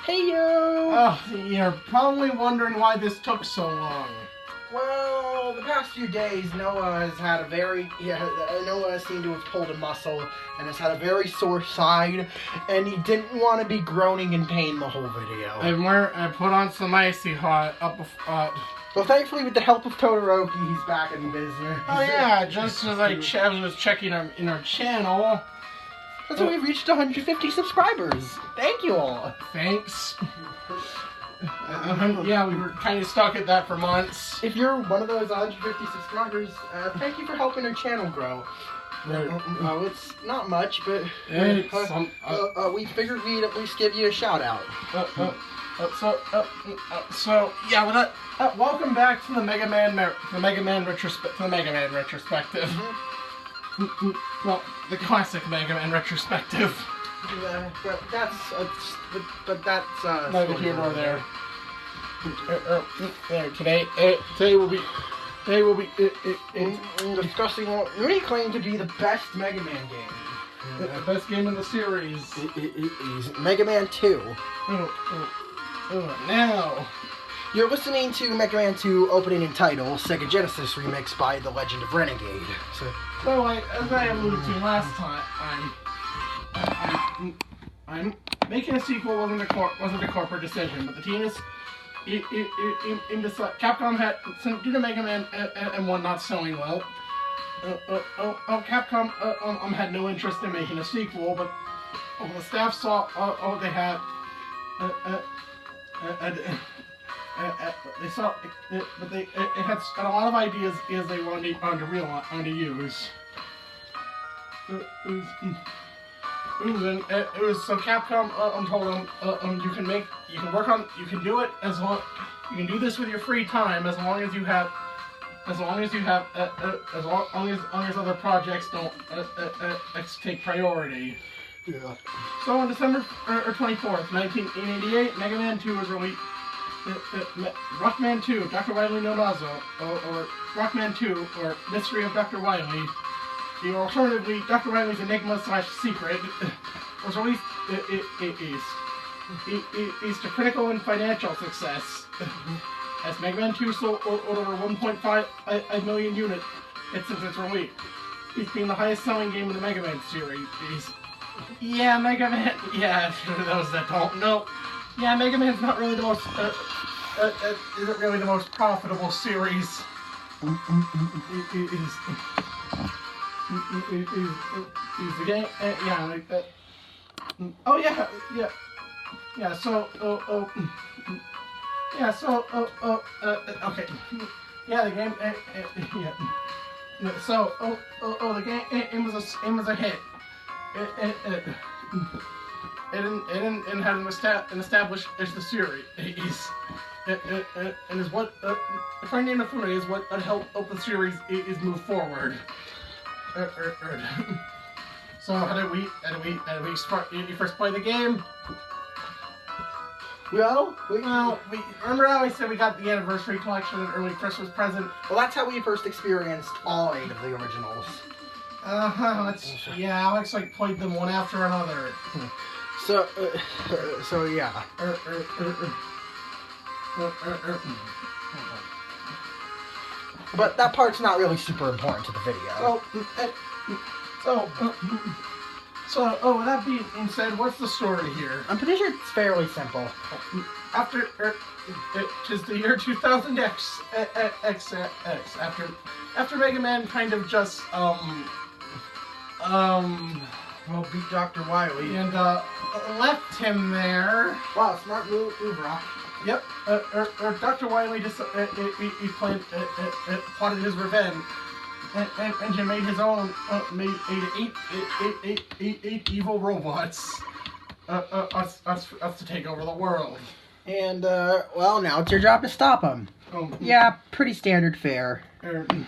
Hey you! Oh, you're probably wondering why this took so long. Well, the past few days, Noah has had a very Noah seemed to have pulled a muscle and has had a very sore side, and he didn't want to be groaning in pain the whole video. I put on some icy hot Well, thankfully, with the help of Todoroki, he's back in business. Oh yeah, just as I was checking in our channel. So we've reached 150 subscribers. Thank you all. Thanks. Yeah, we were kind of stuck at that for months. If you're one of those 150 subscribers, thank you for helping our channel grow. It's not much, but we figured we'd at least give you a shout out. So yeah, with that, welcome back to the Mega Man retrospective. Well, the classic Mega Man retrospective. But that's neither here nor there. Today will be discussing what we claim to be the best Mega Man game. The best game in the series. It is Mega Man 2. Now you're listening to Mega Man 2 opening and title, Sega Genesis remix by The Legend of Renegade. So, as I alluded to last time, I'm making a sequel wasn't a corporate decision, but the team is Capcom had due to Mega Man and one not selling well. Capcom had no interest in making a sequel, but the staff saw they had. They saw, but it had a lot of ideas they wanted to use. It was so Capcom told them you can do it as long you can do this with your free time as long as other projects don't take priority. Yeah. So on December 24th, 1988, Mega Man 2 was released. Rockman 2, Dr. Wily no Nazo, or Rockman 2, or Mystery of Dr. Wily, or alternatively, Dr. Wily's Enigma / Secret, was released is to critical and financial success. As Mega Man 2 sold over 1.5 million units since its release. It's been the highest selling game in the Mega Man series. Yeah, Mega Man. Yeah, for those that don't know. Yeah, Mega Man's not really the most. Isn't really the most profitable series. Is the game? Yeah, like that. Oh yeah. So yeah. So okay. Yeah, the game. Yeah. So the game. It was a hit. It had an established the series. And is what Finding Inafune is what helped the series is move forward. So how did we first play the game? Well, we remember how I said we got the anniversary collection and early Christmas present? Well, that's how we first experienced all 8 of the originals. Alex played them one after another. So yeah. But that part's not really super important to the video. So, with that being said, what's the story here? I'm pretty sure it's fairly simple. After, just the year 2000X, after Mega Man kind of just, beat Dr. Wily. And, left him there. Wow, smart move, Rock. Yep, Dr. Wily just, he plotted his revenge. And he made his own, made eight evil robots, us to take over the world. And, well, now it's your job to stop them. Yeah, pretty standard fare. The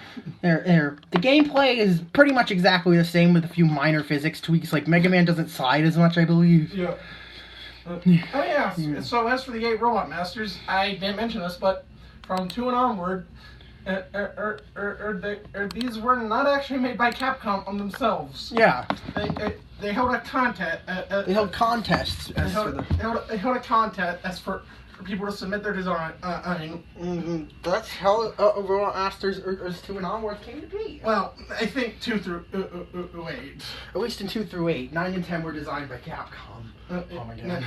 gameplay is pretty much exactly the same with a few minor physics tweaks, like Mega Man doesn't slide as much, I believe. Yeah. So as for the 8 Robot Masters, I didn't mention this, but from 2 and onward, these were not actually made by Capcom on themselves. Yeah. They held a contest. They held contests. They held a contest for people to submit their design. That's how Robot Masters is 2 and onwards came to be. Well, I think 2 through 8. At least in 2 through 8. 9 and 10 were designed by Capcom.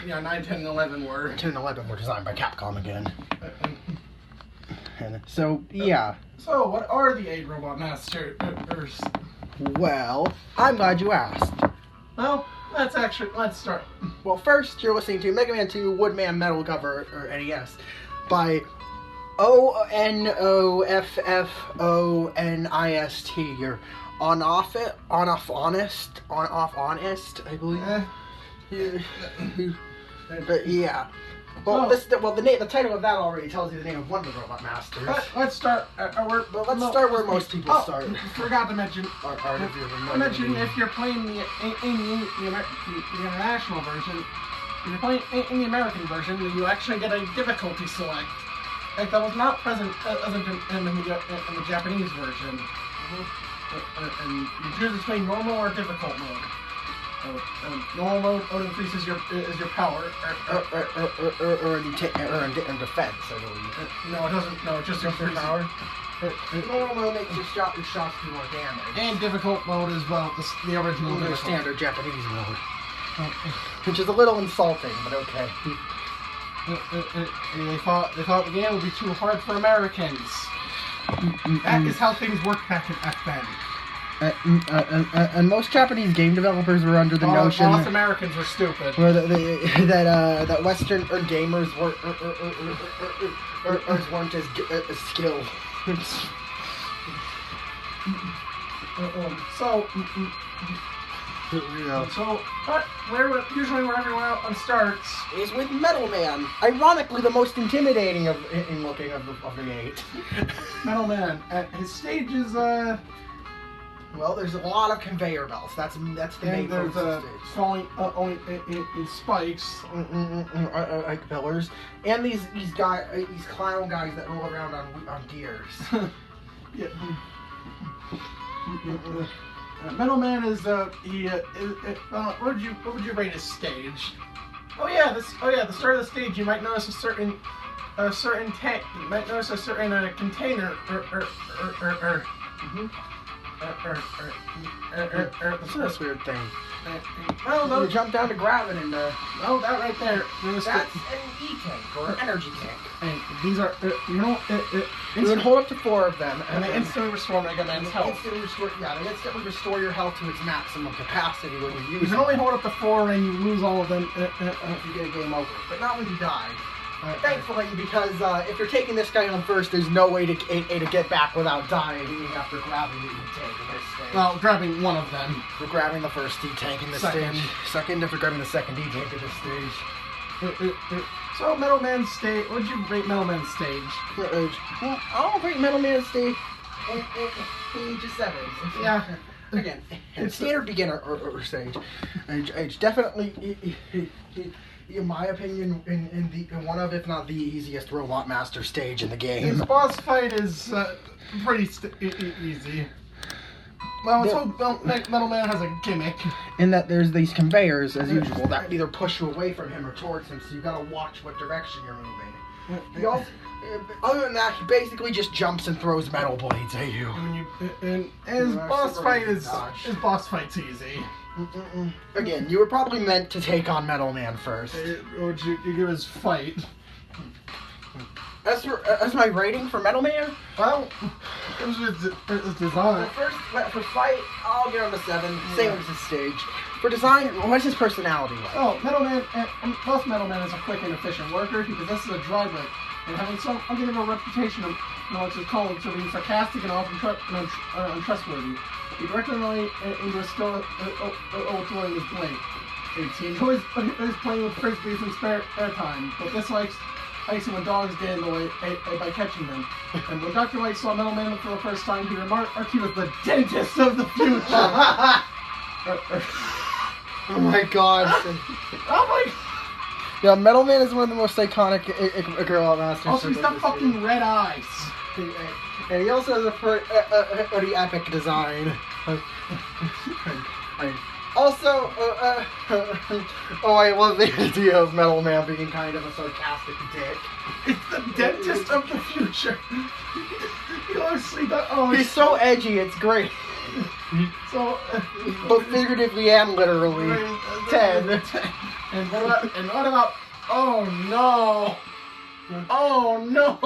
Yeah, 9, 10, and 11 were. 10 and 11 were designed by Capcom again. And so, yeah. So, what are the 8 Robot Masters? Well, I'm glad you asked. Well, let's start. Well, first, you're listening to Mega Man 2 Woodman Metal Cover, or NES, by ONOFFONIST. You're on-off honest, I believe. But yeah. Well, the title of that already tells you the name of one of the Robot Masters. Let's start. Let's start where most people start. Forgot to mention. If you're playing the international version, if you're playing in the American version, you actually get a difficulty select. Like that was not present in the Japanese version. And you choose between normal or difficult mode. Normal mode increases your power. Or in defense, I believe. No, it doesn't. No, it just increases power. Normal mode makes your shots do more damage. And difficult mode as well. The original the standard Japanese mode. Which is a little insulting, but okay. They thought the game would be too hard for Americans. That is how things worked back then. And most Japanese game developers were under the notion most Americans were stupid. That Western gamers weren't as skilled. Usually where everyone else starts is with Metal Man. Ironically, the most intimidating of the 8. Metal Man. His stage is well, there's a lot of conveyor belts. That's the main focus of the stage. Falling in spikes, like pillars, and these clown guys that roll around on gears. Yeah. Metal Man is what would you rate his stage? The start of the stage you might notice a certain tank. You might notice a certain container That's a weird thing. You jump down to grab it and that right there. That's an E-tank or an energy tank. And these are you can hold up to 4 of them, and they instantly restore Mega Man's health. They instantly restore your health to its maximum capacity when you use it. You can only hold up to 4 and you lose all of them if you get a game over. But not when you die. Thankfully, because if you're taking this guy on first, there's no way to get back without dying after grabbing the E-tank in this stage. Well, grabbing one of them. We're grabbing the first E-tank in this stage. Second, if we're grabbing the second E-tank in this stage. So, Metal Man's stage, what would you rate Metal Man's stage? I'll rate Metal Man's stage age 7. Yeah. Again, it's standard beginner or stage. Age definitely, in my opinion, in one of, if not the easiest Robot Master stage in the game. His boss fight is pretty easy. Well, Metal Man has a gimmick. In that there's these conveyors, as usual, that either push you away from him or towards him, so you gotta watch what direction you're moving. He also, other than that, he basically just jumps and throws metal blades at you. And his boss fight's easy. Again, you were probably meant to take on Metal Man first. Would you give his fight? As my rating for Metal Man, well, it was design. For fight, I'll give him a 7. Same as his stage. For design, what's his personality like? Oh, Metal Man. Plus, Metal Man is a quick and efficient worker. He possesses a dry wit and having some a reputation of, his colleagues for being sarcastic and often untrustworthy. He directly into his skill throwing his blade. He enjoys playing with frisbees and spare time, but dislikes icing when dogs get in the way by catching them. And when Dr. Light saw Metal Man for the first time, he remarked he was the dentist of the future. Oh my god. Oh my. Yeah, Metal Man is one of the most iconic Robot Masters. Also, he's got fucking red eyes. And he also has a pretty epic design. Also, oh, I love the idea of Metal Man being kind of a sarcastic dick. It's the dentist of the future. He honestly does. Oh, he's so edgy, it's great. So, both figuratively and literally. 10. And what about? Oh no! Oh no!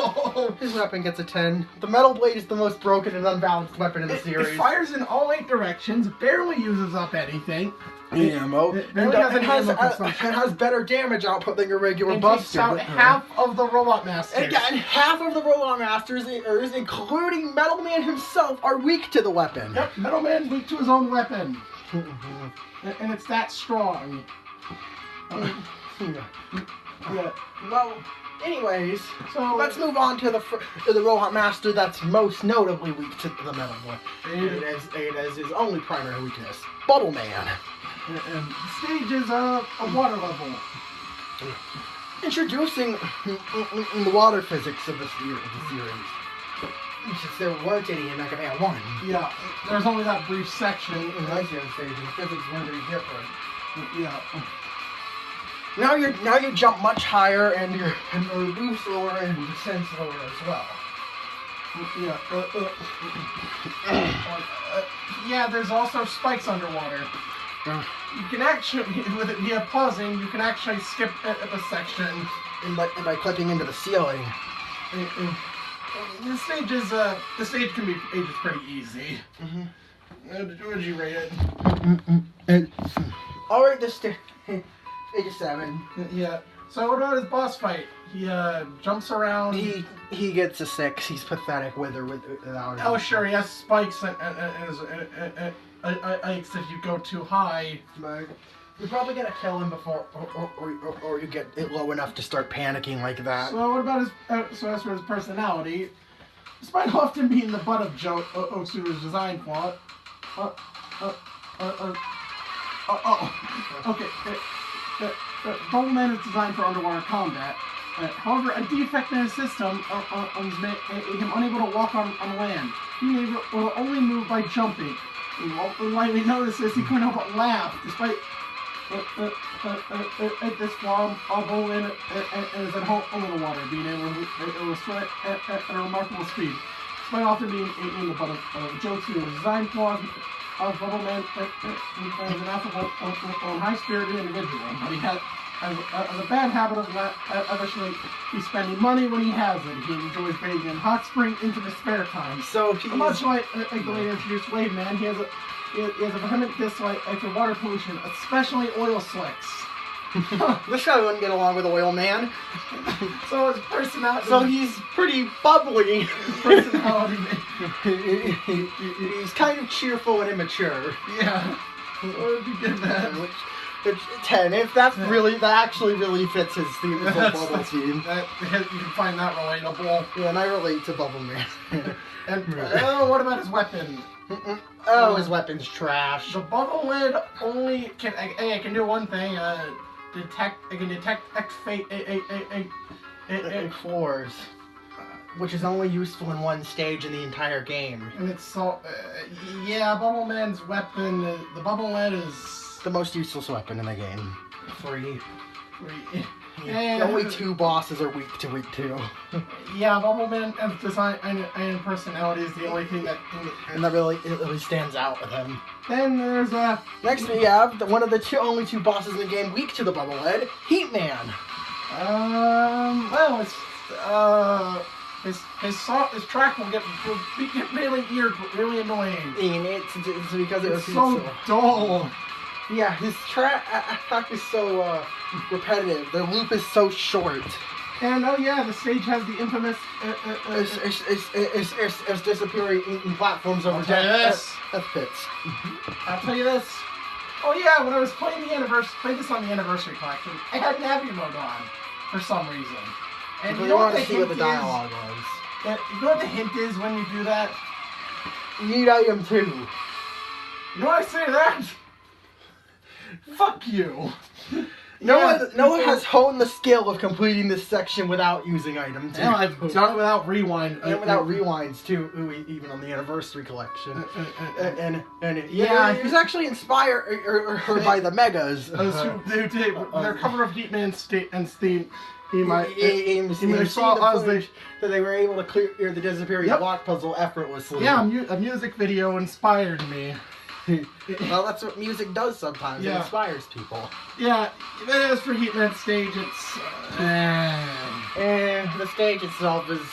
His weapon gets a 10. The Metal Blade is the most broken and unbalanced weapon in the series. It fires in all 8 directions, barely uses up anything. Ammo. It has better damage output than your regular Buster. Takes out half of the Robot Masters. Again, half of the Robot Masters, including Metal Man himself, are weak to the weapon. Yep, Metal Man's weak to his own weapon. And it's that strong. Yeah. Well, anyways, so let's move on to the Robot Master that's most notably weak to the Metal Blade. It is his only primary weakness, Bubble Man. And the stage is a water level. Introducing the water physics of the series. Since there weren't any in Mega Man 1. Yeah, there's only that brief section. In the stage, the physics weren't very different. Yeah. Now you jump much higher and you move slower and descend slower as well. Yeah. Yeah, there's also spikes underwater. You can actually, with it via pausing, you can actually skip a section. And by clipping into the ceiling. The stage can be aged pretty easy. What would you rate it? I'll rate this to 87. Yeah. So what about his boss fight? He jumps around. He gets a 6. He's pathetic with or without. Oh sure, he has spikes and if you go too high. But you're probably gonna kill him before, or you get it low enough to start panicking like that. So what about his? So as for his personality, despite often being the butt of Joe Otsuru's design flaw. Okay. Bubble Man is designed for underwater combat. However, a defect in his system made him unable to walk on land. He will only move by jumping. When we notice this, he couldn't help but laugh, despite this flaw. Bubble Man is at home in the water, being able to swim at a remarkable speed. Despite often being in the butt of jokes and design flaws, Bubble Man is an affable and high-spirited individual, but he has a bad habit of eventually he's spending money when he has it. He enjoys bathing in hot spring into his spare time. So much like the way to introduce Wave Man, he has a vehement dislike for water pollution, especially oil slicks. This guy wouldn't get along with Oil Man. So his personality. So he's pretty bubbly. Personality. He's kind of cheerful and immature. Yeah. What would you give that? It's 10. If that actually really fits his theme, his whole Bubble theme. You can find that relatable. Yeah, and I relate to Bubble Man. And what about his weapon? His weapon's trash. The Bubble Lid only can do one thing. It can detect floors, which is only useful in one stage in the entire game. And it's so Bubble Man's weapon. The Bubble Lid is the most useless weapon in the game. Free. Only 2 bosses are weak to. Yeah, Bubble Man and design and personality is the only thing that really stands out with him. Then there's next we have one of the only 2 bosses in the game weak to the Bubble Head, Heat Man. Well, it's his track will get really annoying. It's because it's so dull. Yeah, his track is so repetitive. The loop is so short. And the stage has the infamous it's disappearing in platforms over death pits. I'll tell you this. Oh yeah, when I was playing this on the anniversary collection, I had Navi mode on for some reason. And you know what the hint is? The dialogue was. You know what the hint is when you do that? You need item 2. You know what I say to that? Fuck you. Noah has honed the skill of completing this section without using items. Yeah, I've done it without rewind. And without rewinds too, even on the anniversary collection. Yeah, he's actually inspired by the Megas. Their cover of Heatman and Steam. That they were able to clear the disappearing block puzzle effortlessly. Yeah, a music video inspired me. Well, that's what music does sometimes. It inspires people. Yeah, as for Heatman stage, it's... the stage itself is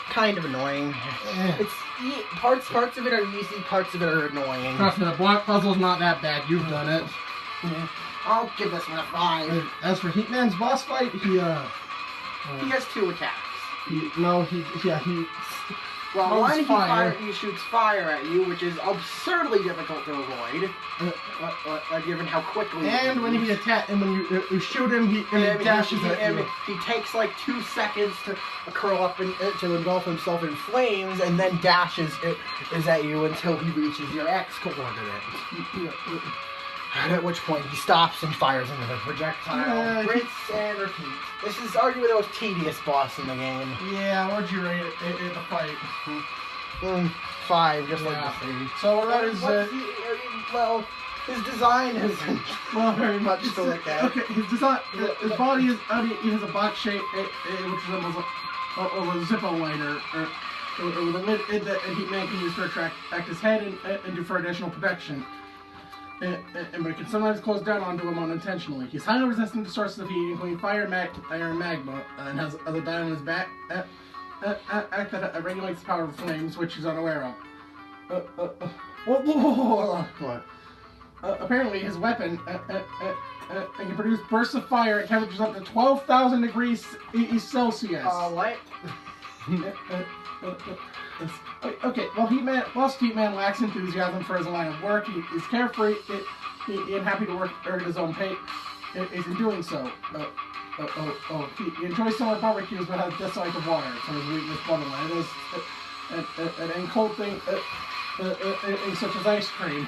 kind of annoying. It's parts of it are easy, parts of it are annoying. Trust me, the block puzzle's not that bad. You've done it. I'll give this one a 5. As for Heatman's boss fight, he has 2 attacks. Well, one he shoots fire at you, which is absurdly difficult to avoid, given how quickly. And when he attacks, and when you shoot him, he dashes at you. He takes like 2 seconds to curl up and to engulf himself in flames, and then dashes at you until he reaches your X coordinate. At which point he stops and fires another projectile. Rinse and repeat. This is arguably the most tedious boss in the game. Yeah, what'd you rate it in the fight? 5, just like the stage. So that is... well, his design is very much so like that. Okay, his design, his body is, he has a box shape, which resembles a Zippo liner, with a lid that Heatman can use to attract his head and do for additional protection. But it can sometimes close down onto him unintentionally. He's highly resistant to sources of heat, including fire, and magma, and has other dye on his back that regulates the power of flames, which he's unaware of. What? Apparently, his weapon can produce bursts of fire at temperatures up to 12,000 degrees Celsius. What? Okay, whilst Heatman lacks enthusiasm for his line of work, he is carefree and happy to work at his own pace. Is in doing so. He enjoys summer barbecues but has dislike of water, so his weakness borderline and cold things such as ice cream.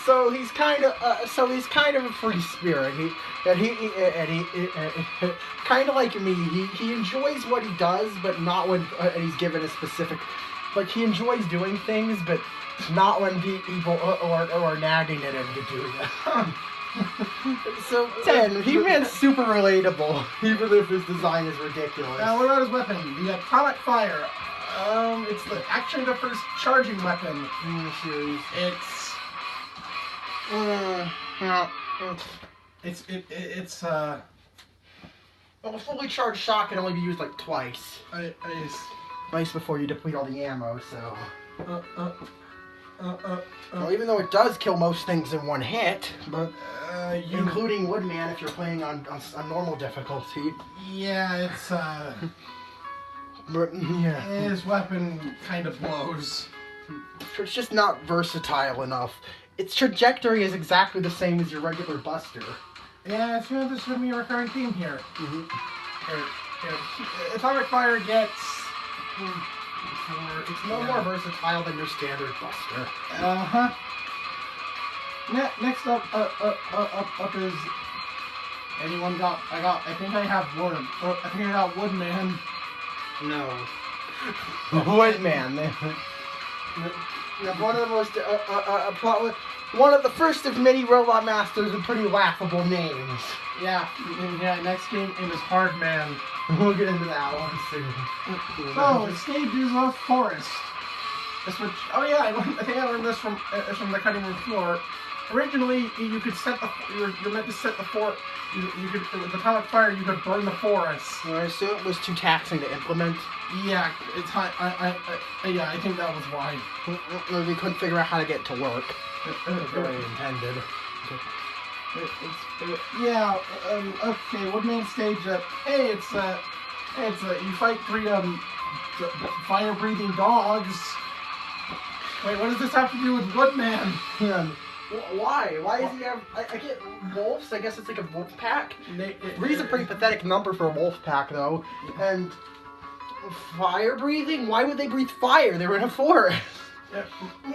So he's kind of a free spirit. He kind of like me. He enjoys what he does, but not when he's given a specific. Like he enjoys doing things, but not when people are nagging at him to do them. So 10. He-Man's super relatable, even if his design is ridiculous. Now, what about his weapon? The atomic fire. It's the action differs charging weapon in the series. Well, a fully charged shot can only be used like twice. Twice before you deplete all the ammo, so. Well, even though it does kill most things in one hit, but including Woodman if you're playing on normal difficulty. Yeah, But, yeah. His weapon kind of blows. It's just not versatile enough. Its trajectory is exactly the same as your regular Buster. Yeah, this should be a recurring theme here. Atomic Fire gets... It's no more versatile than your standard Buster. Uh-huh. Next up is... Anyone got... I think I have Wood. I think I got Woodman. No. Woodman. One of the most... one of the first of many Robot Masters with pretty laughable names. Yeah, next game is Hard Man. We'll get into that one soon. So, stage is a forest. Oh yeah, I think I learned this from the cutting room floor. Originally, you could set the... You're meant to set the forest... You could... With Atomic Fire, you could burn the forest. I assume it was too taxing to implement. Yeah, it's high... I think that was why. We couldn't figure out how to get it to work. It's really intended. Okay, Woodman stage up. Hey, it's you fight 3 fire-breathing dogs. Wait, what does this have to do with Woodman? Why? Why does he have... I get wolves, I guess it's like a wolf pack. 3's a pretty pathetic number for a wolf pack, though. And fire breathing? Why would they breathe fire? They were in a forest.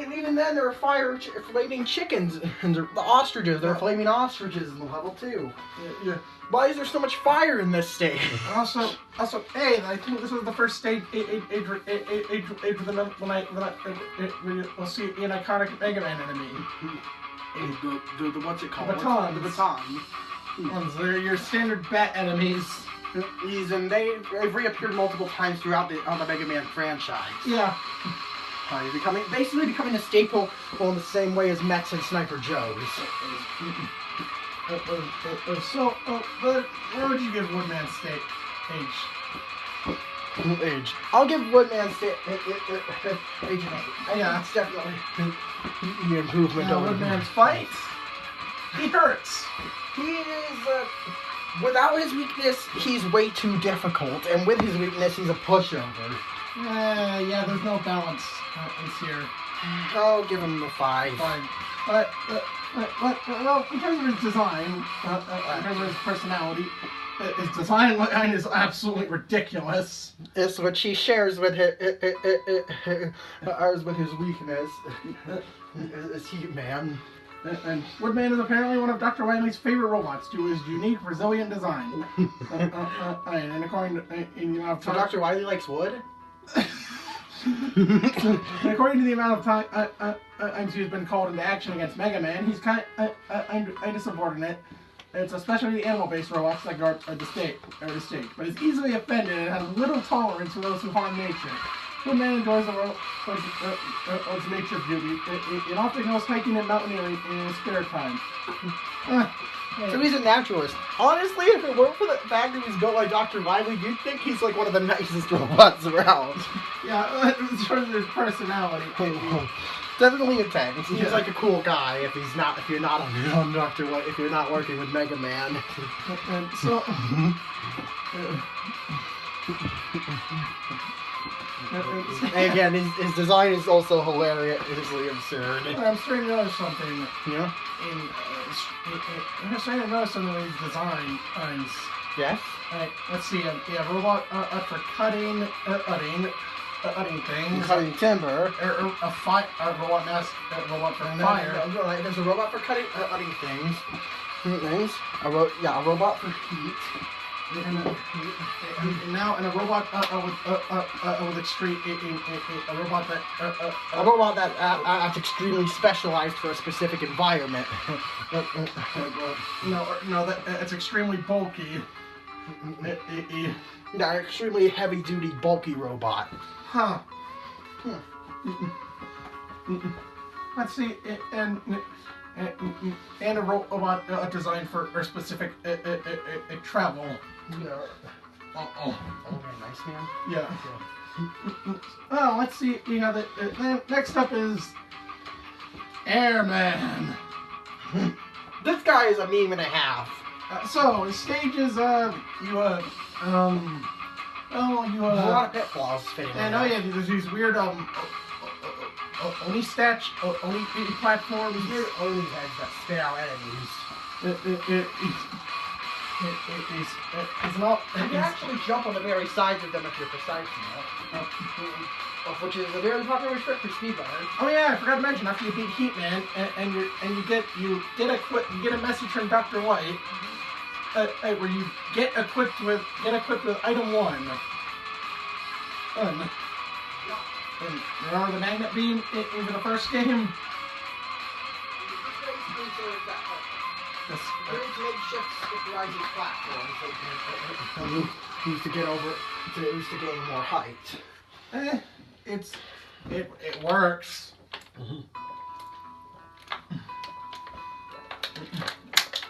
Even then, there are flaming chickens and the ostriches. There are flaming ostriches in the level too. Yeah. Why is there so much fire in this stage? Also, hey, I think this was the first stage when we'll see an iconic Mega Man enemy. The what's it called? The batons. The baton. Ones. They're your standard bat enemies. They've reappeared multiple times throughout the Mega Man franchise. Yeah. Basically becoming a staple in the same way as Mechs and Sniper Joes. But where would you give Woodman age? I'll give Woodman age an 8. Yeah, it's definitely the improvement over Woodman's fight. He hurts. He is without his weakness, he's way too difficult, and with his weakness, he's a pushover. Yeah, there's no balance here. I'll give him a 5. Fine. But well, in terms of his design, in terms of his personality, his design is absolutely ridiculous. It's what he shares with ours with his weakness. Is Heat-Man. And Woodman is apparently one of Dr. Wily's favorite robots due to his unique, resilient design. And according to So Dr. Wily likes wood? And according to the amount of time he's been called into action against Mega Man, he's kind of subordinate. It's especially the animal-based robots that guard the stage, but is easily offended and has little tolerance for those who harm nature. Woodman enjoys the nature beauty. It often goes hiking and mountaineering in his spare time. So he's a naturalist. Honestly, if it weren't for the fact that he's built like Dr. Wily, you'd think he's like one of the nicest robots around. Yeah, it's sort of his personality. Definitely intense. He's like a cool guy if you're not on Dr. Wily, if you're not working with Mega Man. And so. And again, his design is also hilariously absurd. I'm starting to notice something. Yeah? I'm starting to notice something in his design. Yes? Let's see. Robot for cutting things. Cutting timber. A robot for fire. There's a robot for cutting things. A robot for heat. And a robot with extreme a robot that's extremely specialized for a specific environment. It's extremely bulky. Extremely heavy-duty, bulky robot. Huh. Let's see, and a robot designed for a specific travel. Yeah. Oh, very nice, man. Yeah. Oh, let's see. Next up is Airman. This guy is a meme and a half. So his stage is a lot of pitfalls fitting. And there's these weird Oni platforms. Weird Oni heads that spit out enemies. You can actually jump on the very sides of them if you're precise enough. Which is a very popular trick for speedrunners. Oh yeah, I forgot to mention, after you beat Heat-Man and you get a message from Dr. White where you get equipped with item 1. And remember the magnet beam in the first game? There's makeshift rising platforms that used to get over to gain more height. It works.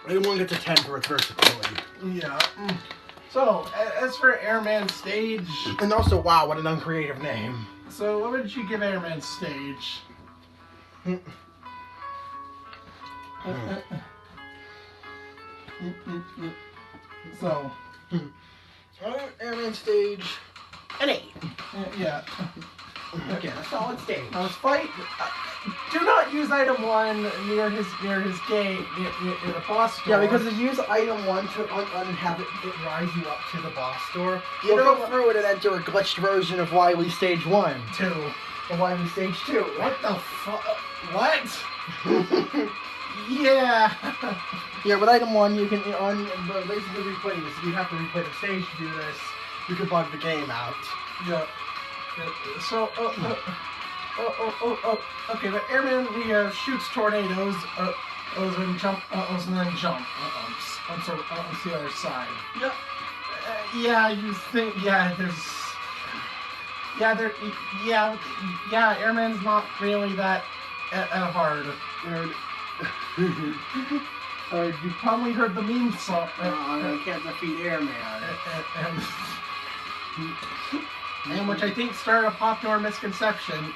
Anyone gets a 10 for its versatility. Yeah. So, as for Airman Stage... And also, wow, what an uncreative name. So, what would you give Airman Stage? So... Airman Stage... an 8. Yeah. Again, a solid stage. Now, his fight... do not use item 1 near his gate, near the boss door. Yeah, because if you use item 1 to have it rise you up to the boss door, you'll go through it and enter a glitched version of Wily Stage 1. 2. The Wily Stage 2. What the fuck? What? Yeah. Yeah, with item 1, you can, basically replay this. You have to replay the stage to do this. You can bug the game out. Yeah. So, okay, the airman, he shoots tornadoes, and then jump. Let's see the other side. Yep. Yeah, you think, airman's not really that hard. You probably heard the meme song. I can't defeat Airman. And which I think started a popular misconception.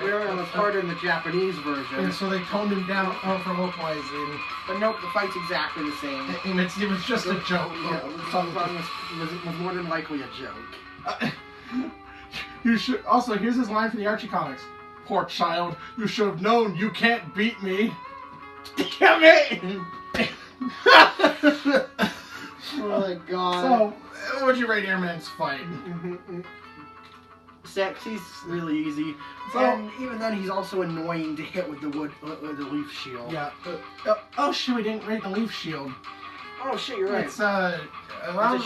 Airman was harder in the Japanese version. And so they toned him down for localizing. But nope, the fight's exactly the same. And it was just a joke. Yeah, the song was more than likely a joke. You should also, here's his line from the Archie comics. Poor child, you should have known you can't beat me. Damn it! Oh my god. So, what would you rate Airman's fight? Sexy's really easy. So, and even then, he's also annoying to hit with the leaf shield. Yeah. Oh shit, we didn't rate the leaf shield. Oh shit, you're right. It's a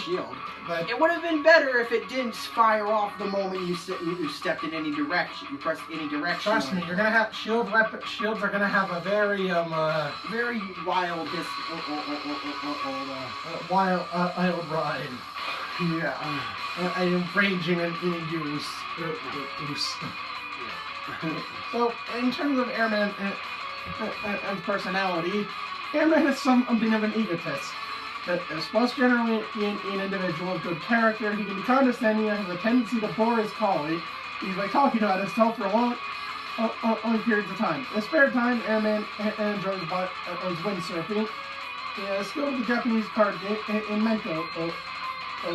shield. But it would have been better if it didn't fire off the moment you stepped in any direction. You pressed any direction. Trust me, you're gonna have shields are gonna have a very very wild wild ride. Yeah. Ranging in use. So, in terms of Airman and personality, Airman is something of an egotist. Is most generally an individual of good character. He can be condescending and has a tendency to bore his colleague. He's like talking about himself for long periods of time. In his spare time, Airman enjoys windsurfing. He is skilled with the Japanese card game in Menko. He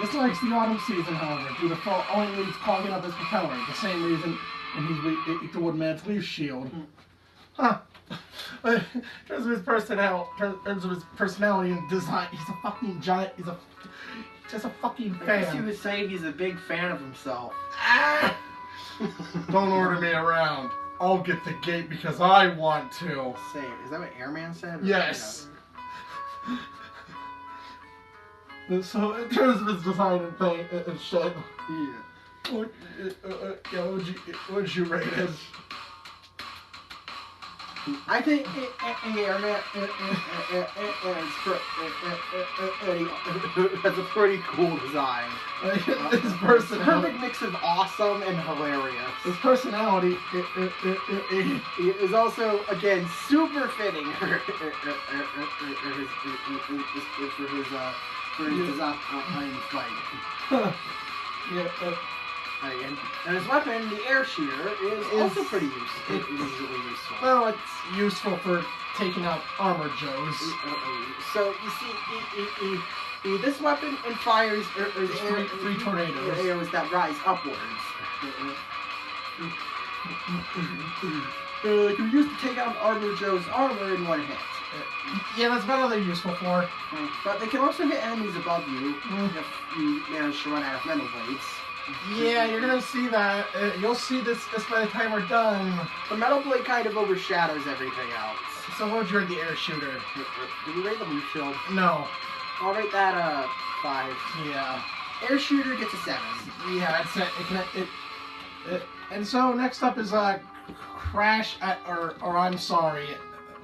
dislikes the autumn season, however, due to falling leaves clogging up his propeller. The same reason, and he's weak to Woodman's leaf shield. Huh. In terms of his personality and design, he's a fucking giant. He's just a fucking fan. I guess you would say he's a big fan of himself. Ah! Don't order me around. I'll get the gate because I want to. Say, is that what Airman said? Yes. So, in terms of his design and thing and shit, what would you rate it? I think Airman has a pretty cool design. His personality. Perfect mix of awesome and hilarious. His personality is also, again, super fitting for his design fight. And his weapon, the air shooter, is also pretty useful. It's really useful. Well, it's useful for taking out armor Joes. So you see, this weapon fires three tornadoes. Arrows that rise upwards. Can be used to take out armor Joe's armor in one hit. Yeah, that's about all they're useful for. But they can also hit enemies above you if you manage to run out of metal blades. Yeah, you're gonna see that. You'll see this by the time we're done. The metal blade kind of overshadows everything else. So what would you rate the air shooter? Did you rate the leaf shield? No. I'll rate that 5. Yeah. Air shooter gets a 7. Yeah, it's and so next up is Crash or I'm sorry,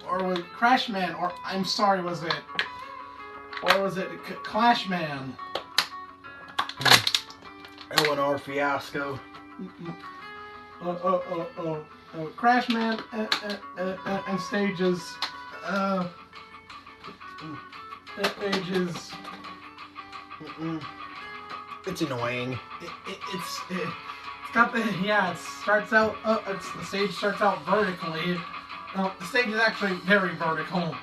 or was Crashman or I'm sorry was it, or was it Clashman? Eleanor Fiasco. Crashman and stages. Ages. It's annoying. It's got the it starts out. The stage starts out vertically. The stage is actually very vertical.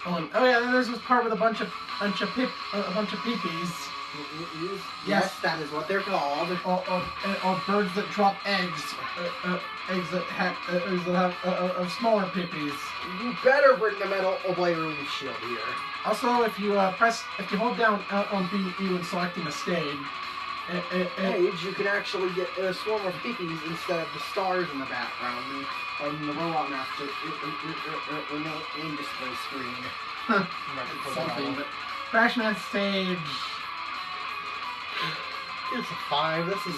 Oh yeah, then there's this part with a bunch of peepees. Yes, that is what they're called. Or birds that drop eggs. Eggs that have smaller peepees. You better bring the metal blade relief shield here. Also, if you hold down on B when selecting a stage, age, you can actually get a swarm of piggies instead of the stars in the background on the Robot Master in display screen. Something, but Crashman stage. It's a 5. This is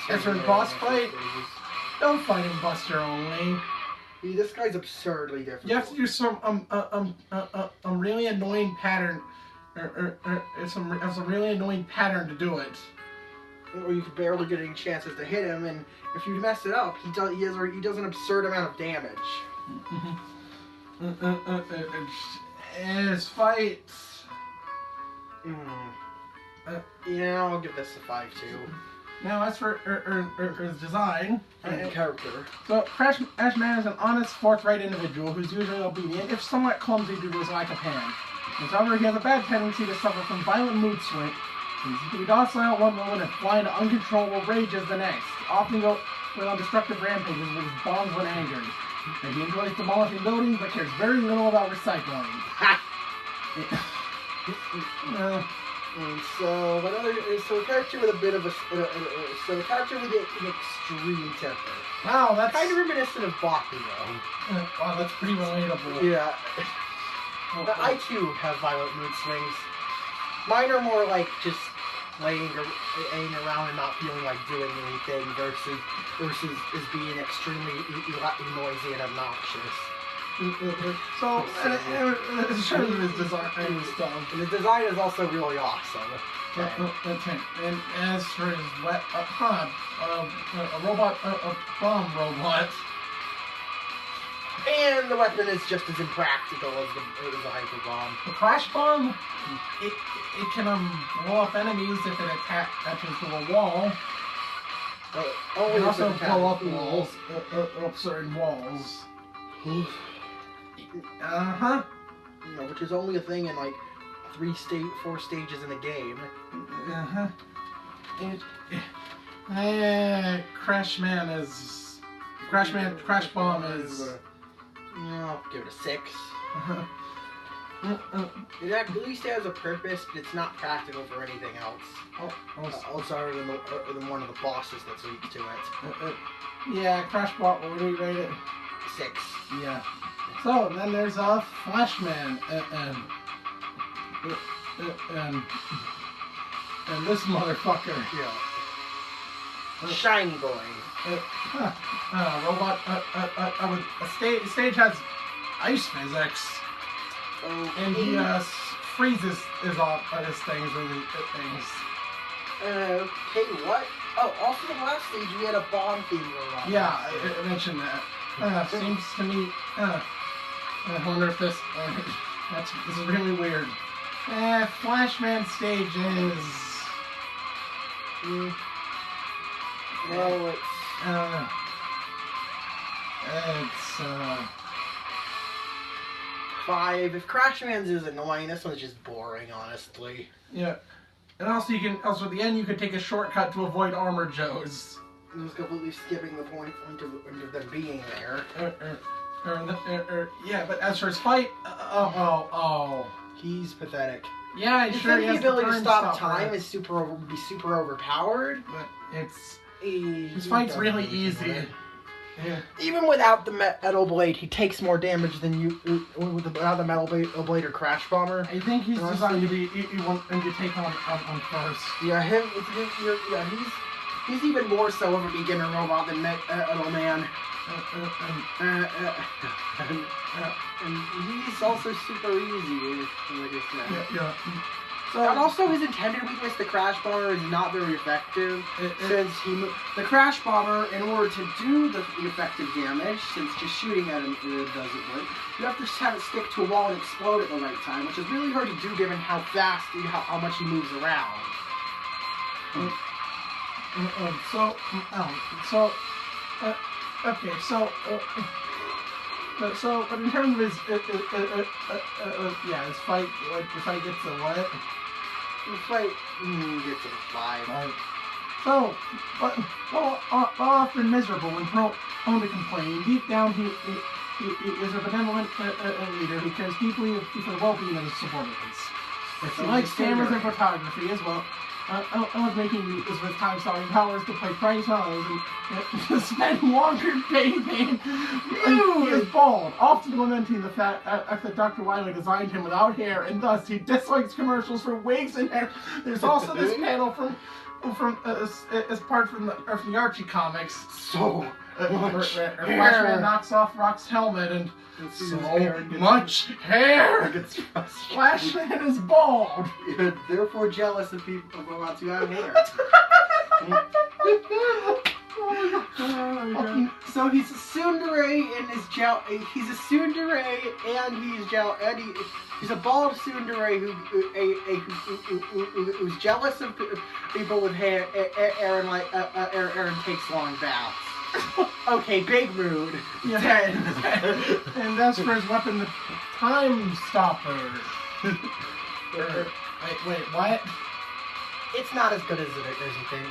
As for boss fight, don't fight him Buster only. This guy's absurdly difficult. You have to do some really annoying pattern, or some really annoying pattern to do it. Or you could barely get any chances to hit him, and if you mess it up, he does an absurd amount of damage. His fights. Yeah, I'll give this a 5 too. Now, as for his design And character. So Crashman is an honest, forthright individual who's usually obedient, if somewhat clumsy due to his lack of hand. However, he has a bad tendency to suffer from violent mood swings. He can be docile one moment and fly into uncontrollable rages the next. Often go on destructive rampages with his bombs when angered. He enjoys demolishing buildings but cares very little about recycling. And so, a character with a bit of a character with an extreme temper. Wow, that's kind of reminiscent of Bakugo. Wow, that's pretty relatable. Yeah. I too have violent mood swings. Mine are more like just laying around and not feeling like doing anything versus is being extremely noisy and obnoxious. So, surely his design was done. And the design is also really awesome. And as for his a robot, a bomb robot. And the weapon is just as impractical as the hyper bomb. The crash bomb, it can blow up enemies if it attaches to a wall. It can also blow up walls, up certain walls. Which is only a thing in like 4 stages in the game. Crash Bomb is. I'll give it a 6. It at least has a purpose, but it's not practical for anything else. Other than one of the bosses that's weak to it. Yeah, Crash Bomb. What do we rate it? 6. Yeah. So then there's Flashman and this motherfucker. Yeah. Shiny boy. Robot. Stage has ice physics, and he freezes his things with his things. Okay, what? Oh, also the last stage we had a bomb theme going on. Yeah, I mentioned that. Seems to me. I wonder if this is really weird. Flashman stage is. Well, it's 5. If Crashman's is annoying, this one's just boring, honestly. Yeah, and also at the end you could take a shortcut to avoid Armor Joes. Just completely skipping the point of them being there. Yeah, but as for his fight, he's pathetic. Yeah, you sure. think the ability to stop time is super overpowered, but it's his fight's really easy. Yeah. Even without the metal blade, he takes more damage than you without the metal blade or Crash Bomber. I think he's designed to be to take on first. Yeah, he's even more so of a beginner robot than Metal Man. And he's also super easy, like I said. Yeah. And also his intended weakness, the Crash Bomber, is not very effective. Since the Crash Bomber, in order to do the effective damage, since just shooting at him doesn't work, you have to have it stick to a wall and explode at the right time, which is really hard to do given how fast, how much he moves around. Okay, but in terms of his fight, the fight gets a what? The fight gets a 5. So, while often miserable when prone to complain, deep down he is a benevolent leader who cares deeply for the well-being of his subordinates. He likes cameras and photography as well I was making use with time-stopping powers to play pranks on others and to spend longer bathing. He is bald, often lamenting the fact that Dr. Wily designed him without hair, and thus he dislikes commercials for wigs and hair. There's also this panel from as part from the Archie comics. So much hair. Flashman knocks off Rock's helmet and so much hair. Flashman is bald. You're therefore jealous of people who want to have hair. So he's a tsundere in his gel. He's a tsundere and he's a bald tsundere who's jealous of people with hair. Aaron takes long baths. Okay, big mood. Yeah. And that's for his weapon, the Time Stopper. Wait, what? It's not as good as you think.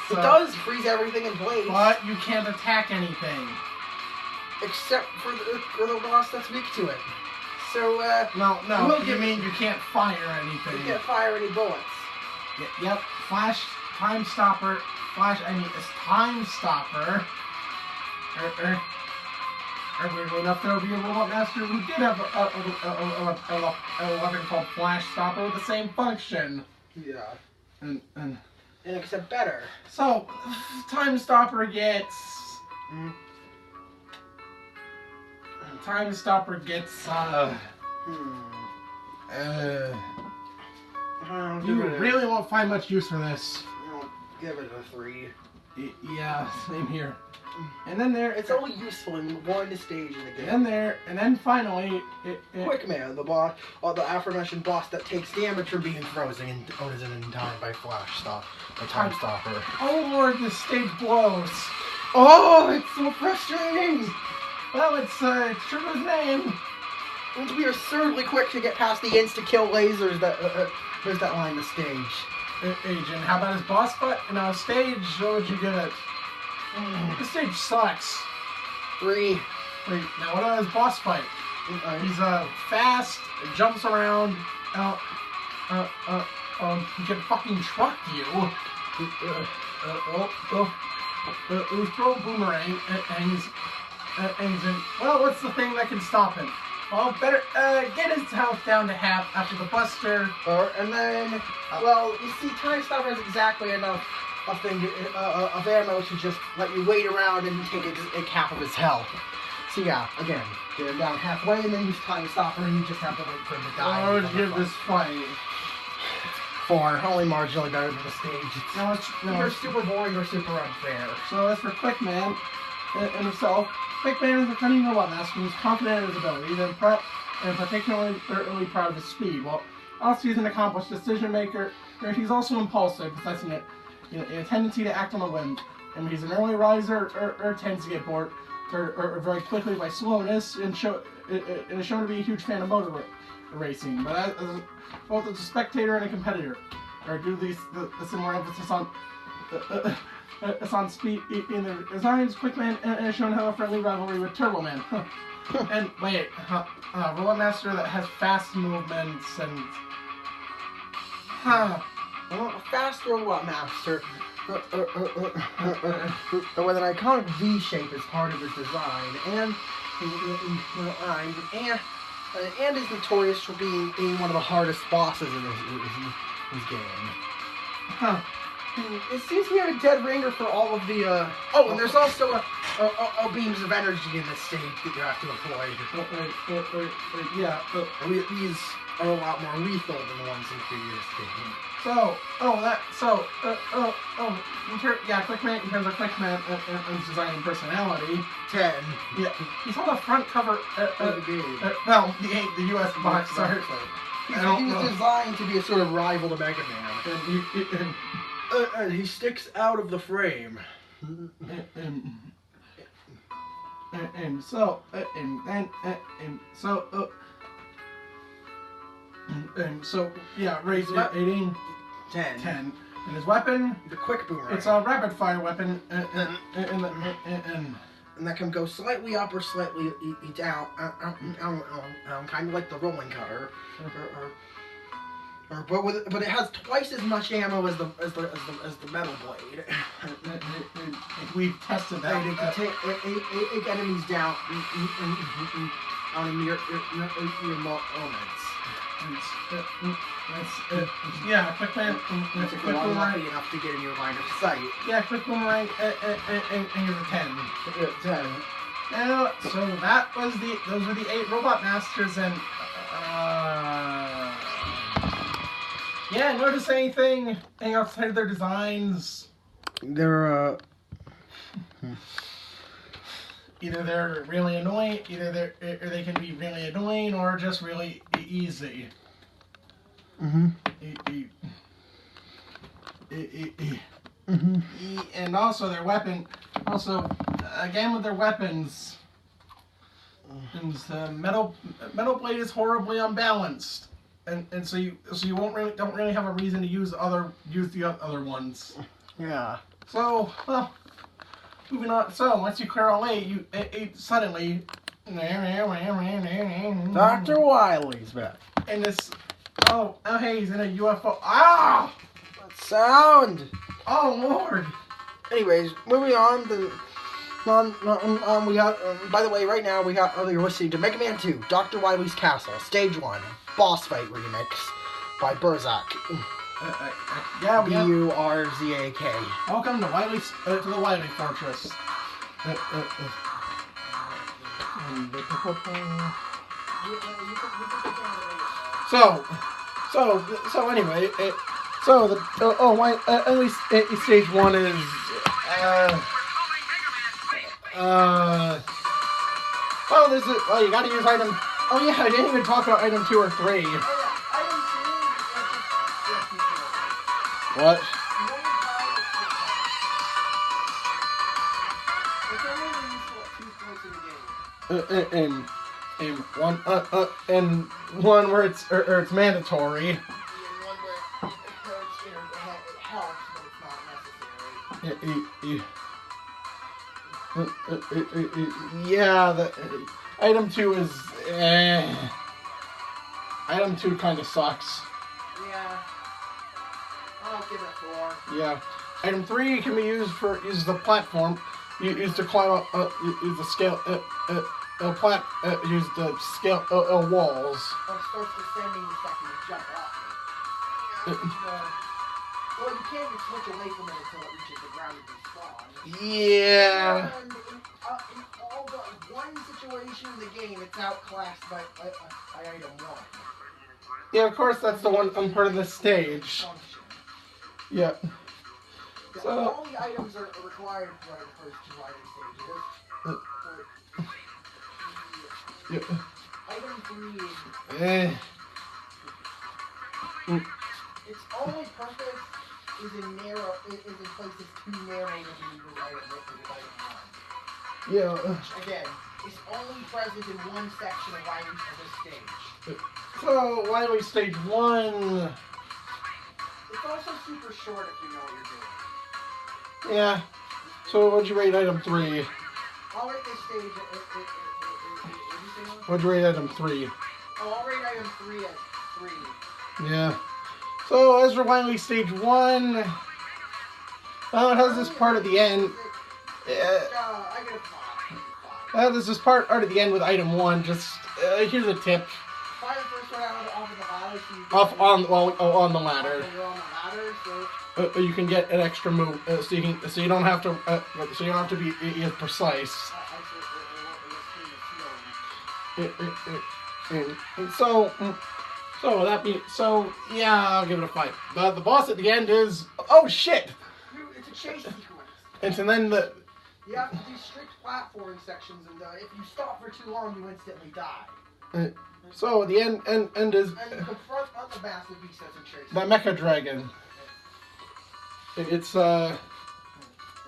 It does freeze everything in place. But you can't attack anything. Except for the boss that's weak to it. So, No, you mean you can't fire anything. You can't fire any bullets. Yep, Flash, Time Stopper, it's Time Stopper. Weirdly enough, there will be a Robot Master who did have a weapon called Flash Stopper with the same function. Yeah. And except better. So, Time Stopper gets... Time Stopper gets, you really won't find much use for this. I'll give it a 3. Yeah, same here. And then it's only useful in one stage in the game. And then finally, Quick Man, the boss, or the aforementioned boss that takes damage from being frozen and frozen in time by Time Stopper. Oh Lord, this stage blows. Oh, it's so frustrating. Well, it's true to his name. And we are absurdly quick to get past the insta-kill lasers that line the stage. Agent, how about his boss fight? Now, stage, what would you give it? The stage sucks. 3. Wait, now what about his boss fight? He's fast, jumps around, he can fucking truck you. He's throw a boomerang, and he's in, well, what's the thing that can stop him? Well, better get his health down to half after the Buster. And then, well, you see, Time Stopper has exactly enough of ammo to just let you wait around and take a cap of his health. So yeah, again, get him down halfway and then use Time Stopper and you just have to wait for him to die. What would you give this fight? 4, only marginally better than the stage. It's either super boring or super unfair. So as for Quick Man and himself, Quick Man is a cunning robot master who's confident in his abilities and particularly proud of his speed. While also he's an accomplished decision maker, he's also impulsive, possessing a tendency to act on a whim. And he's an early riser or tends to get bored or very quickly by slowness and is shown to be a huge fan of motor racing. But as both as a spectator and a competitor, or due to the similar emphasis on speed in the designs, Quick Man has shown to have a friendly rivalry with Turbo Man. And wait, Robot Master that has fast movements and well, a fast Robot Master with an iconic V shape as part of his design, and is notorious for being one of the hardest bosses in his game. It seems we have a dead ringer for all of the, oh, and there's also a beams of energy in this stage that you have to avoid. Yeah. These are a lot more lethal than the ones in previous games. Quick Man, in terms of Quick Man and his design and personality. 10. Yeah. He's on the front cover of the game. The US box art. He was designed to be a sort of rival to Mega Man. And he sticks out of the frame. Raise it 18. 10. And his weapon? The quick boomerang. It's a rapid fire weapon. And that can go slightly up or slightly down. Kind of like the rolling cutter. But it has twice as much ammo as the metal blade. We've tested that. It can take enemies down on your moments. Yeah, quick boomerang. Enough to get in your line of sight. Yeah, quick boomerang and you're the 10. 10. Now, so those were the 8 Robot Masters, and yeah, notice anything outside of their designs? They're Either they're really annoying, or they can be really annoying, or just really easy. And also their weapon. Also, again with their weapons, and the metal blade is horribly unbalanced, and so you don't really have a reason to use the other ones. Yeah. So, well, moving on. So once you clear all 8, you suddenly. Dr. Wily's back. And this. Oh, hey, he's in a UFO. Ah! What sound? Oh Lord! Anyways, moving on. We got. By the way, right now we got. You're listening to Mega Man 2: Dr. Wily's Castle, Stage 1, Boss Fight Remix by Burzak. Yeah, we have. Burzak. Welcome to the Wily Fortress. So anyway, at least stage 1 is you gotta use item. Oh yeah, I didn't even talk about item 2 or 3. What? And one where it's mandatory. And one where it helps, but it's not necessary. Yeah, the item 2 is item 2 kind of sucks. Yeah. I'll give it a 4. Yeah. Item 3 can be used use the platform. Use to climb up. Use the scale. Use the scale walls. I'm supposed to descending the second you jump off it. Well, you can't just switch away from it until it reaches the ground and respawn. Yeah. And in all but one situation in the game, it's outclassed by item 1. Yeah, of course that's the one part of the stage. Function. Yeah. So all the items are required for the first 2 item stages. Item 3 is its only purpose is in places too narrow to be with item 1. yeah. Again, it's only present in one section of items of this stage. So Wily stage 1. It's also super short if you know what you're doing. Yeah. So what'd you rate item 3? I'll rate this stage What'd you rate item 3? I'll rate item 3 as 3. Yeah. So as for Wily stage 1, well, it has this part at the end. I get a 5. There's this part at the end with item 1. Just here's a tip. Fire the first one out off of the ladder. So you On the ladder. You're on the ladder, so You can get an extra move, so you don't have to be as precise. Yeah, I'll give it a 5. The boss at the end is shit. It's a chase sequence. And then You have to do strict platforming sections, and if you stop for too long, you instantly die. So the end is And you confront the massive beast that's in chase. the Mecha Dragon. It's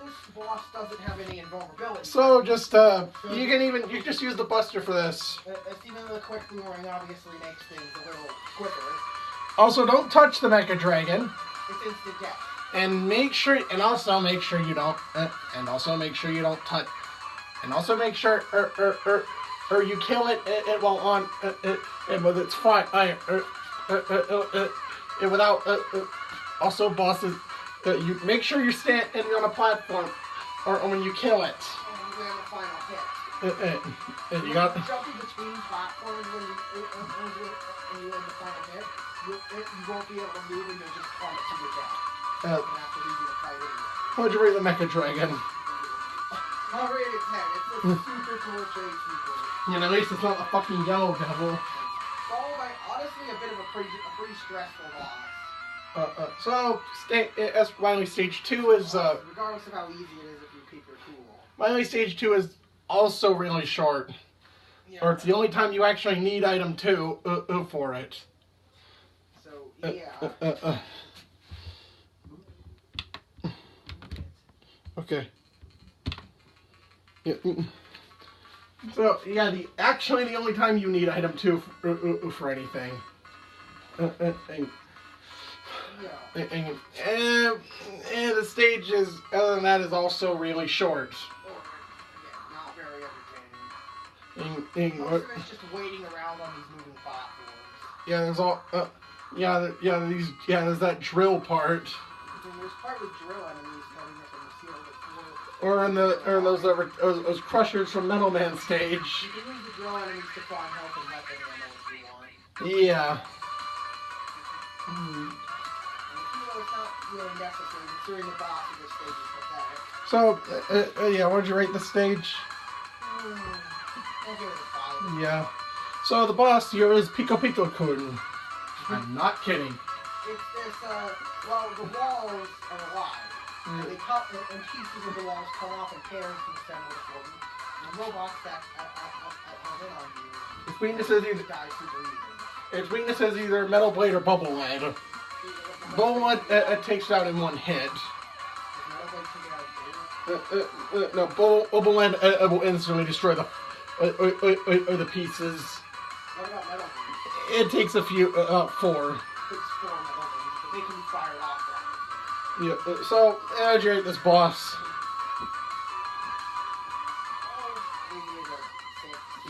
This boss doesn't have any invulnerability. so just you can just use the Buster for this. Even though the quick boomerang obviously makes things a little quicker. Also, don't touch the Mecha Dragon. It's instant death. And also make sure you don't touch. And also make sure you kill it. It won't on. But it's fine. without also bosses. You make sure you're standing on a platform, or when you kill it. And then the final hit. And you got jumping between platforms when you end the final hit. You won't be able to move and you'll just plummet to your death. And have to leave you to fight anyway. How'd you rate the Mecha Dragon? I'll rate it 10. It's a super cool chase sequence. You know, at least it's not a fucking yellow devil. Followed by, honestly, a bit of a pretty stressful boss. So, as finally stage 2 is, regardless of how easy it is if you keep your cool. finally stage 2 is also really short. Yeah. Or it's the only time you actually need item 2 for it. So, yeah. Okay. Yeah. So, yeah, actually the only time you need item 2 for anything. And the stage is, other than that, is also really short. Not very entertaining. Most of it's just waiting around on these moving platforms. Yeah, there's all, there's that drill part. There's part with drill enemies coming up in the ceiling. Or those crushers from Metal Man stage. You can use the drill enemies to find health and weapon ammo if you want. Yeah. It's not really necessary considering the boss of this stage is pathetic. So, yeah, what'd you rate the stage? I'll give it a 5. Yeah. So the boss here is Pico Pico Kun. I'm not kidding. It's this, well, the walls are alive. And they cut, and pieces of the walls come off and tear into the center of the building. The robots that come in on you. Its weakness is either, Die super easy. its weakness is either Metal Blade or Bubble Lead. Bubble Lead it takes it out in one hit. No, Bubble Lead will instantly destroy the pieces. What about Metal It Blade? takes a few, 4. It takes 4 Metal Blades, but they can be fired off that way. Yeah, so, how'd you rate this boss?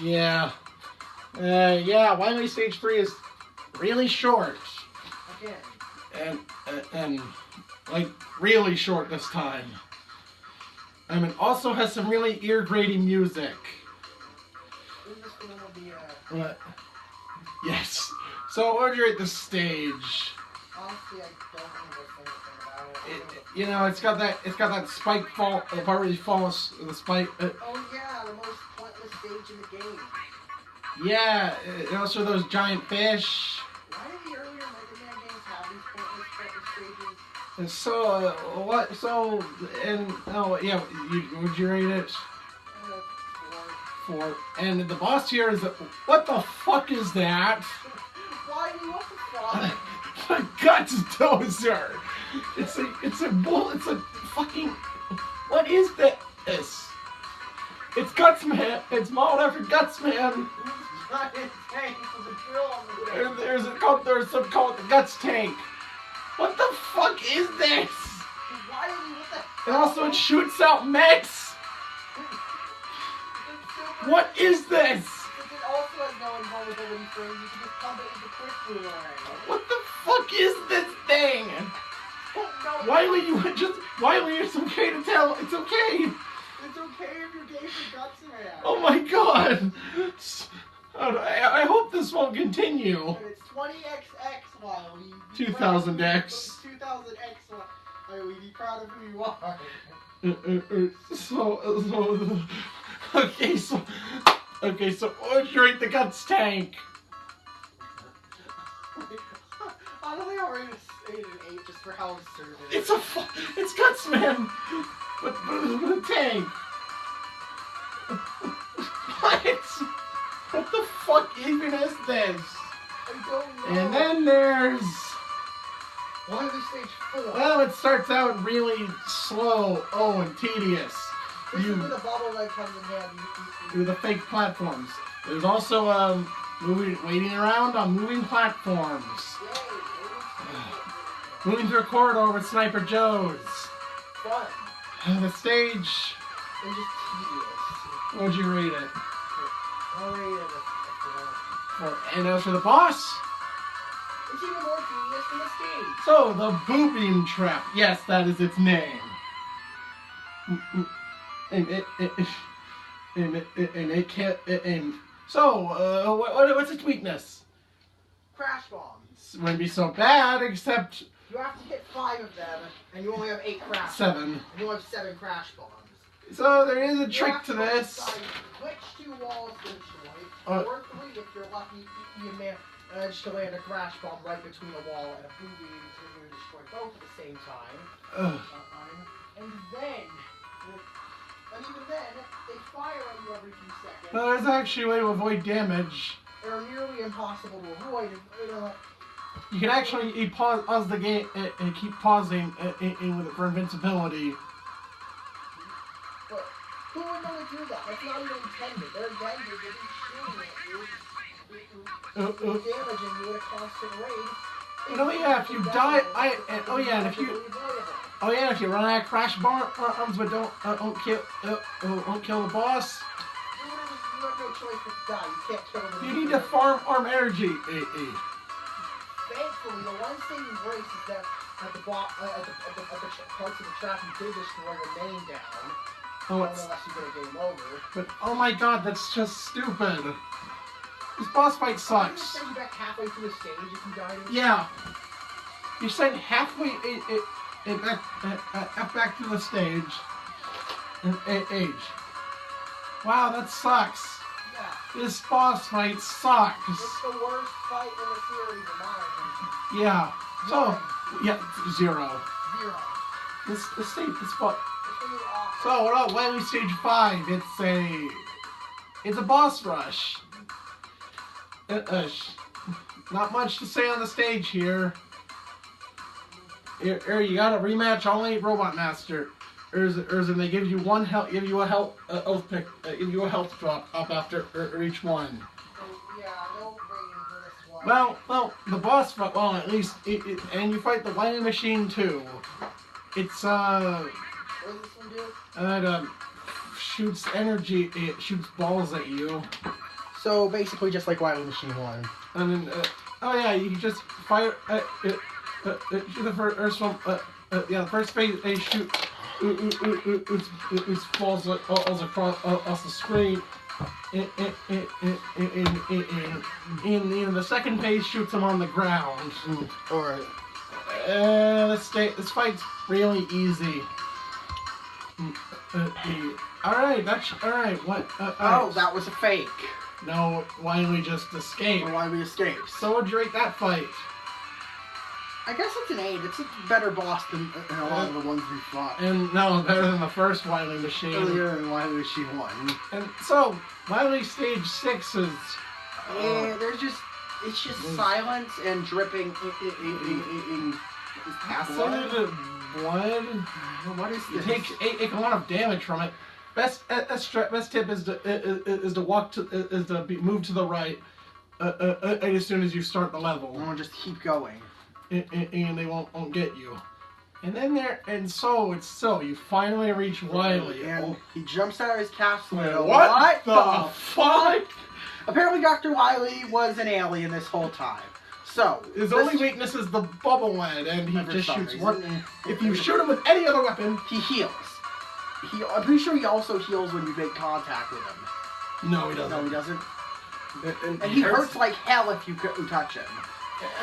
Yeah. Yeah, Wily Stage 3 is really short. Again. And like, really short this time. I mean, also has some really ear-grating music. Isn't this going to be What? Yes. So, what would you rate this stage? Honestly, I don't remember anything about it. You know, it's got that spike fall, part where you fall, the spike. Oh yeah, the most pointless stage in the game. Yeah, and also those giant fish. Why did the earlier Mega Man games have these pointless stages? And so, what? So, and oh yeah, would you rate it? 4. 4. And the boss here is what the fuck is that? Why do you want the fuck? The Guts Dozer. It's a fucking. What is this? It's Gutsman. It's modeled after Gutsman. Giant tank with a drill on the ground. There's some called the Guts Tank. What the fuck is this? Why did you what the And also it shoots out mechs. What is this? It also has no invulnerability frames. You can just combat with the quick boomerang. What the fuck is this thing? Wiley, it's okay to tell. It's okay. It's okay if you're gay for Gutsman. Oh my god. I hope this won't continue. And it's 20XX, Wiley. 2000X. 2000X, Wiley. Be proud of who you are. Okay, so what'd you rate the Guts Tank? Honestly, I'll rate it an 8 just for how absurd it is. It's Gutsman, but with a tank. What the fuck even is this? I don't know. And then there's. Why is this stage 4? Well, it starts out really slow, and tedious. This is where the bubble leg comes in handy. With the fake platforms. There's also waiting around on moving platforms. Moving through a corridor with Sniper Joes. Fun. The stage. And just tedious. What'd you rate it? I'll rate it a 4. And as for the boss, It's even more genius than the stage. So, the Boobeam Trap. Yes, that is its name. And it can't. And so, what's its weakness? Crash bombs. It wouldn't be so bad, except You have to hit 5 of them, and you only have 8 crash 7. bombs. And you have 7 crash bombs. So there is a You trick have to this. decide which 2 walls to destroy, or 3 if you're lucky, you manage to land a crash bomb right between a wall and a boom beam, so you're going to destroy both at the same time. And then, even then, they fire at you every few seconds. No, there's actually a way to avoid damage. They're nearly impossible to avoid. You can actually pause the game and keep pausing for invincibility. But who would know to do that? That's not even intended. They're intended to be shooting at you, damaging you at a constant rate. And if you die, and if you run out of crash bombs but don't kill the boss, You have no choice but to die. You can't kill them. you need to farm arm energy. Thankfully, the one saving grace is that at the parts of the trap you did destroy remain down. Unless you get a game over. But oh my god, that's just stupid. This boss fight sucks. You send you back halfway through the stage if you die. Yeah. You sent halfway back to the stage. Age. Wow, that sucks. Yeah. This boss fight sucks. It's the worst fight in the series, in my opinion. Yeah. So, yeah, 0. 0. This stage, this fight. It's gonna be awful. So, what up? Wily Stage 5. It's a boss rush. Not much to say on the stage here. Here, you got a rematch only Robot Master. Urzen, they give you one health, give you a health drop up after each one. Yeah, no rating for this one. Well, the boss fight. Well, at least and you fight the Lightning Machine too. It's What does this one do? it shoots energy. It shoots balls at you. So basically, just like Wily Machine 1. And then, oh yeah, you can just fire. Shoot the first one. Yeah, the first phase they shoot. It falls across the screen. And the second phase shoots them on the ground. Alright. This fight's really easy. Alright, that's alright. What? Oh, that was a fake. No, Wily just escaped. Or Wily escapes. So what'd you rate that fight? I guess it's an 8. It's a better boss than a lot of the ones we fought. And no, better than the first Wily Machine. Earlier than Wily Machine 1. And so, Wily Stage 6 is... Yeah, it's just silence and dripping in acid, blood. What is It this? takes a lot of damage from it. Best tip is to move to the right as soon as you start the level. I'll just keep going. And they won't get you. And then so you finally reach Wily. And he jumps out of his capsule. What the fuck? Apparently Dr. Wily was an alien this whole time. So, his only weakness is the bubble lead, and he just shoots one. If you shoot him with any other weapon, he heals. I'm pretty sure he also heals when you make contact with him. No, he doesn't. No, he doesn't. And he hurts like hell if you touch him.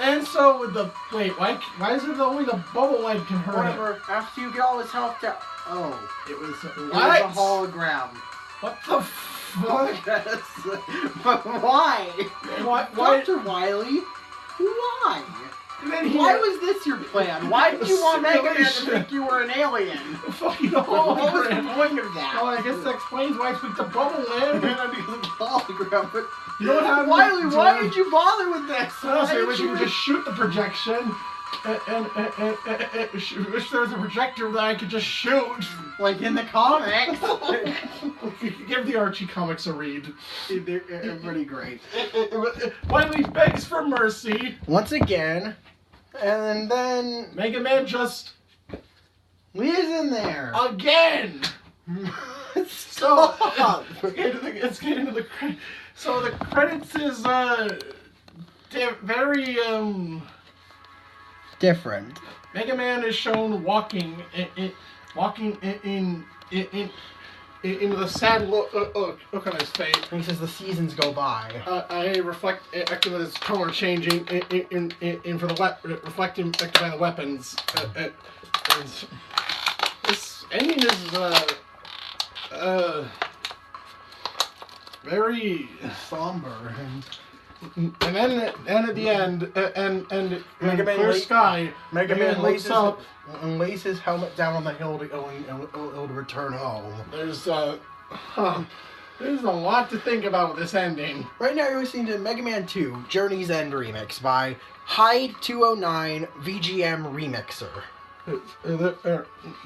And so with the why is it only the bubble lead can hurt Whatever. After you get all his health down. Oh, it was what? It was a hologram. What the fuck? But why? Why? Dr. Wily? Why? Why was this your plan? Why did you want Mega Man to think you were an alien? Fucking What was the point of that? Well, I guess that explains why it's with the bubble lead. Because of the hologram, but you know what happened? Wily, why did you bother with this? No, so you can just shoot the projection, and wish there was a projector that I could just shoot. Like in the comics. Give the Archie comics a read. They're pretty great. Wily begs for mercy. Once again, and then Mega Man just leaves in there. Again! So, let's get into the credits. So the credits is very different. Mega Man is shown walking in the sad look on his face. He says the seasons go by. I reflect acting with his color changing in for the reflecting by the weapons. This ending is very somber. And then at the end, and Mega Man clear sky, Mega Man looks up. and lays his helmet down on the hill to go and to return home. There's a lot to think about with this ending. Right now you're listening to Mega Man 2 Journey's End Remix by Hyde 209 VGM Remixer.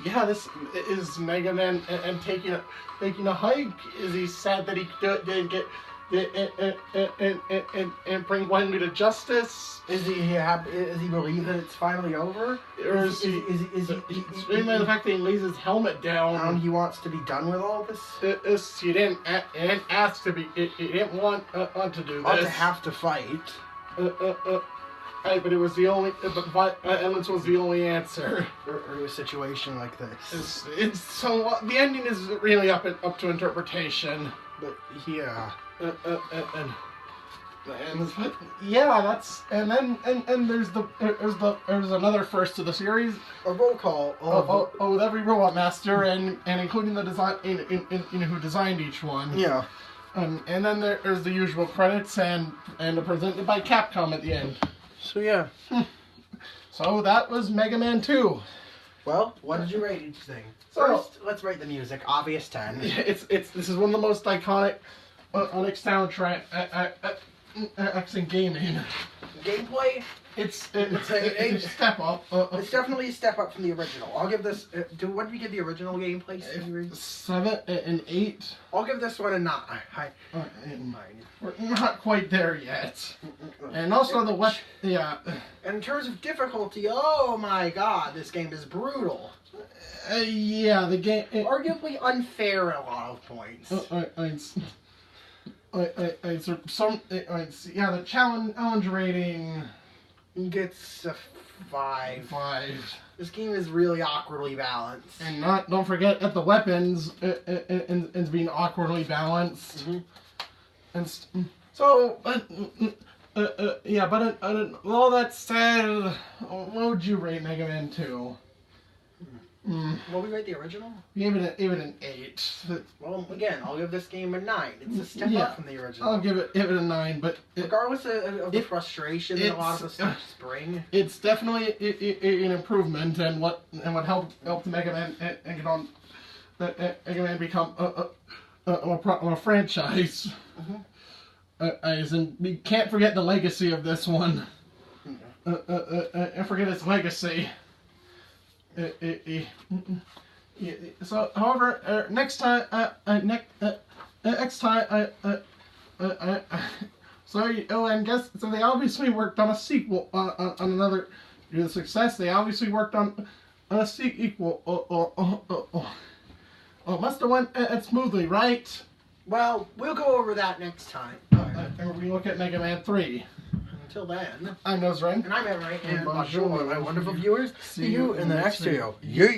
Yeah, this is Mega Man and taking a hike. Is he sad that he didn't get and bring Wendy to justice? Is he happy? Is he believe that it's finally over? Or is he by the fact that he lays his helmet down? And he wants to be done with all this? He didn't ask to be. He didn't want to do this. Ought to have to fight. Right, but it was the only. But violence was the only answer. Or a situation like this. It's so the ending is really up to interpretation. But yeah. And yeah, that's and there's another first of the series. A roll call. With every Robot Master and including the design in who designed each one. Yeah. And then there's the usual credits and presented by Capcom at the end. So yeah. So that was Mega Man 2. Well, what did you rate each thing? So, first, let's rate the music. Obvious 10. This is one of the most iconic Onyx soundtrack in gaming. Gameplay? It's a step up. It's definitely a step up from the original. I'll give this. What did we give the original gameplay? 7 and 8. I'll give this one a 9. We're not quite there yet. And also the weapon. Yeah. And in terms of difficulty, oh my god, this game is brutal. Yeah, the game. Arguably unfair at a lot of points. The challenge rating gets a 5. 5. This game is really awkwardly balanced. And don't forget at the weapons and being awkwardly balanced. Mm-hmm. And so yeah, but with all that said, what would you rate Mega Man 2? What we rate the original? Give it an 8. Well, again, I'll give this game a 9. It's a step up from the original. I'll give it a 9, but regardless of the frustration that a lot of the stuff bring, it's definitely an improvement, and what helped Mega Man and get on Mega Man become a franchise. And we can't forget the legacy of this one. And forget its legacy. So, however, next time, so they obviously worked on a sequel on another. Due to success, they obviously worked on a sequel. Must have went smoothly, right? Well, we'll go over that next time. And we look at Mega Man 3. Until then, I'm Nozrain. And I'm Emery. And bonjour, my wonderful viewers. See you in the next video. Yeet!